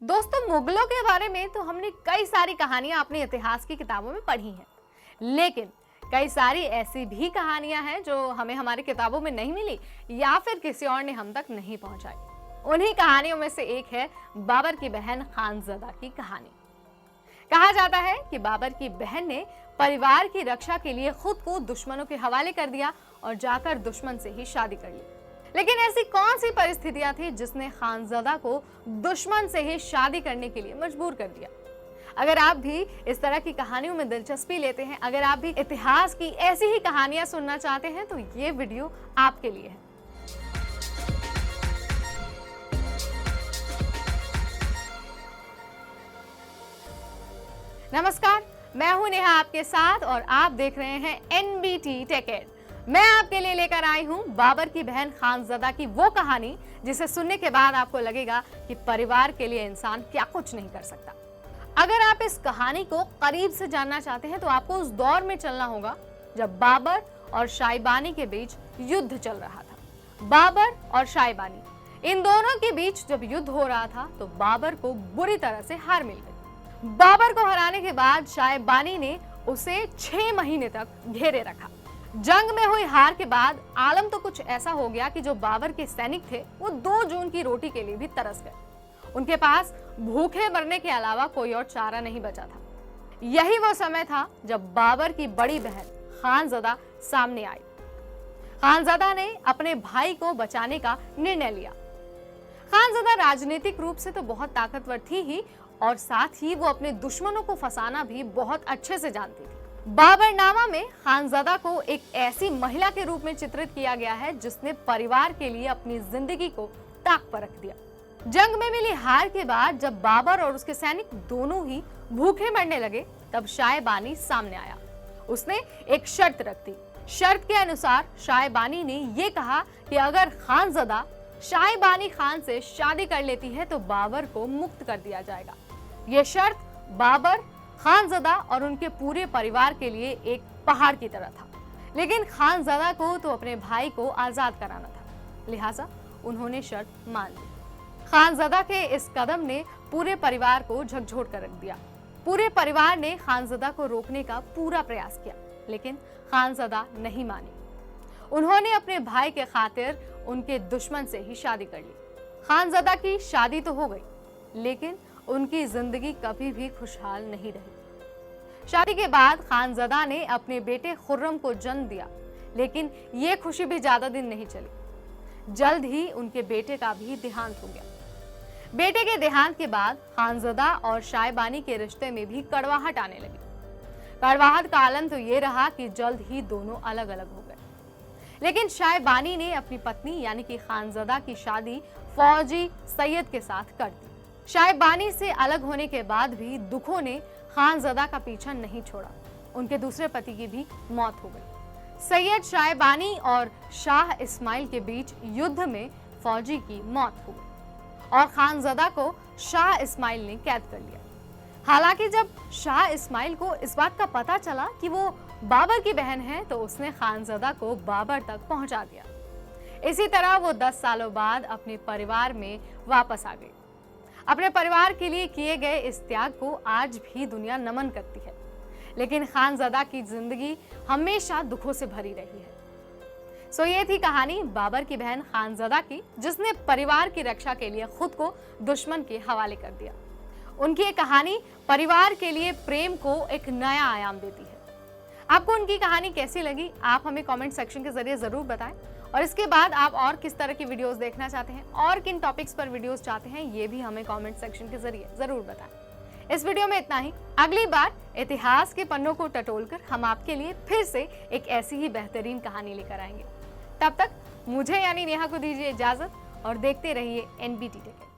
दोस्तों, मुगलों के बारे में तो हमने कई सारी कहानियां अपने इतिहास की किताबों में पढ़ी हैं, लेकिन कई सारी ऐसी भी कहानियां हैं जो हमें हमारी किताबों में नहीं मिली या फिर किसी और ने हम तक नहीं पहुंचाई। उन्हीं कहानियों में से एक है बाबर की बहन खानज़दा की कहानी। कहा जाता है कि बाबर की बहन ने परिवार की रक्षा के लिए खुद को दुश्मनों के हवाले कर दिया और जाकर दुश्मन से ही शादी कर ली। लेकिन ऐसी कौन सी परिस्थितियां थी जिसने खानज़दा को दुश्मन से ही शादी करने के लिए मजबूर कर दिया? अगर आप भी इस तरह की कहानियों में दिलचस्पी लेते हैं, अगर आप भी इतिहास की ऐसी ही कहानियां सुनना चाहते हैं, तो ये वीडियो आपके लिए है। नमस्कार, मैं हूं नेहा आपके साथ और आप देख रहे हैं एनबीटी टेक एड। मैं आपके लिए लेकर आई हूं बाबर की बहन खानज़दा की वो कहानी जिसे सुनने के बाद आपको लगेगा कि परिवार के लिए इंसान क्या कुछ नहीं कर सकता। अगर आप इस कहानी को करीब से जानना चाहते हैं तो आपको उस दौर में चलना होगा जब बाबर और शाइबानी के बीच युद्ध चल रहा था। बाबर और शाइबानी, इन दोनों के बीच जब युद्ध हो रहा था तो बाबर को बुरी तरह से हार मिल गई। बाबर को हराने के बाद शाइबानी ने उसे 6 महीने तक घेरे रखा। जंग में हुई हार के बाद आलम तो कुछ ऐसा हो गया कि जो बाबर के सैनिक थे वो 2 जून की रोटी के लिए भी तरस गए। उनके पास भूखे मरने के अलावा कोई और चारा नहीं बचा था। यही वो समय था जब बाबर की बड़ी बहन खानज़दा सामने आई। खानज़दा ने अपने भाई को बचाने का निर्णय लिया। खानज़दा राजनीतिक रूप से तो बहुत ताकतवर थी ही, और साथ ही वो अपने दुश्मनों को फंसाना भी बहुत अच्छे से जानती थी। बाबरनामा में खानज़दा को एक ऐसी महिला के रूप में चित्रित किया गया है जिसने परिवार के लिए अपनी जिंदगी को ताक पर रख दिया। जंग में मिली हार के बाद जब बाबर और उसके सैनिक दोनों ही भूखे मरने लगे, तब शाइबानी सामने आया। उसने एक शर्त रख दी। शर्त के अनुसार शाइबानी ने यह कहा कि अगर खानज़दा शाइबानी खान से शादी कर लेती है तो बाबर को मुक्त कर दिया जाएगा। यह शर्त बाबर, खानज़दा और उनके पूरे परिवार के लिए एक पहाड़ की तरह था। लेकिन खानज़दा को तो अपने भाई को आजाद कराना था, लिहाजा उन्होंने शर्त मान ली। खानज़दा के इस कदम ने पूरे परिवार को झकझोर कर रख दिया। पूरे परिवार ने खानज़दा को रोकने का पूरा प्रयास किया, लेकिन खानज़दा नहीं मानी। उन्होंने अपने भाई के खातिर उनके दुश्मन से ही शादी कर ली। खानज़दा की शादी तो हो गई, लेकिन उनकी जिंदगी कभी भी खुशहाल नहीं रही। शादी के बाद खानज़दा ने अपने बेटे खुर्रम को जन्म दिया, लेकिन ये खुशी भी ज्यादा दिन नहीं चली। जल्द ही उनके बेटे का भी देहांत हो गया। बेटे के देहांत के बाद खानज़दा और शाइबानी के रिश्ते में भी कड़वाहट आने लगी। कड़वाहट का आलम तो ये रहा कि जल्द ही दोनों अलग अलग हो गए। लेकिन शाइबानी ने अपनी पत्नी यानी कि खानज़दा की शादी फौजी सैयद के साथ कर दी। शाइबानी से अलग होने के बाद भी दुखों ने खानज़दा का पीछा नहीं छोड़ा। उनके दूसरे पति की भी मौत हो गई। सैयद शाइबानी और शाह इस्माइल के बीच युद्ध में फौजी की मौत हो गई और खानज़दा को शाह इस्माइल ने कैद कर लिया। हालांकि जब शाह इस्माइल को इस बात का पता चला कि वो बाबर की बहन है तो उसने खानज़दा को बाबर तक पहुंचा दिया। इसी तरह वो 10 सालों बाद अपने परिवार में वापस आ गई। अपने परिवार के लिए किए गए इस त्याग को आज भी दुनिया नमन करती है, लेकिन खानज़दा की जिंदगी हमेशा दुखों से भरी रही है। सो ये थी कहानी बाबर की बहन खानज़दा की, जिसने परिवार की रक्षा के लिए खुद को दुश्मन के हवाले कर दिया। उनकी ये कहानी परिवार के लिए प्रेम को एक नया आयाम देती है। आपको उनकी कहानी कैसी लगी, आप हमें कमेंट सेक्शन के जरिए जरूर बताएं। और इसके बाद आप और किस तरह की वीडियोस देखना चाहते हैं और किन टॉपिक्स पर वीडियोस चाहते हैं, ये भी हमें कमेंट सेक्शन के जरिए जरूर बताएं। इस वीडियो में इतना ही। अगली बार इतिहास के पन्नों को टटोलकर हम आपके लिए फिर से एक ऐसी ही बेहतरीन कहानी लेकर आएंगे। तब तक मुझे यानी नेहा को दीजिए इजाजत और देखते रहिए एनबीटी टेक।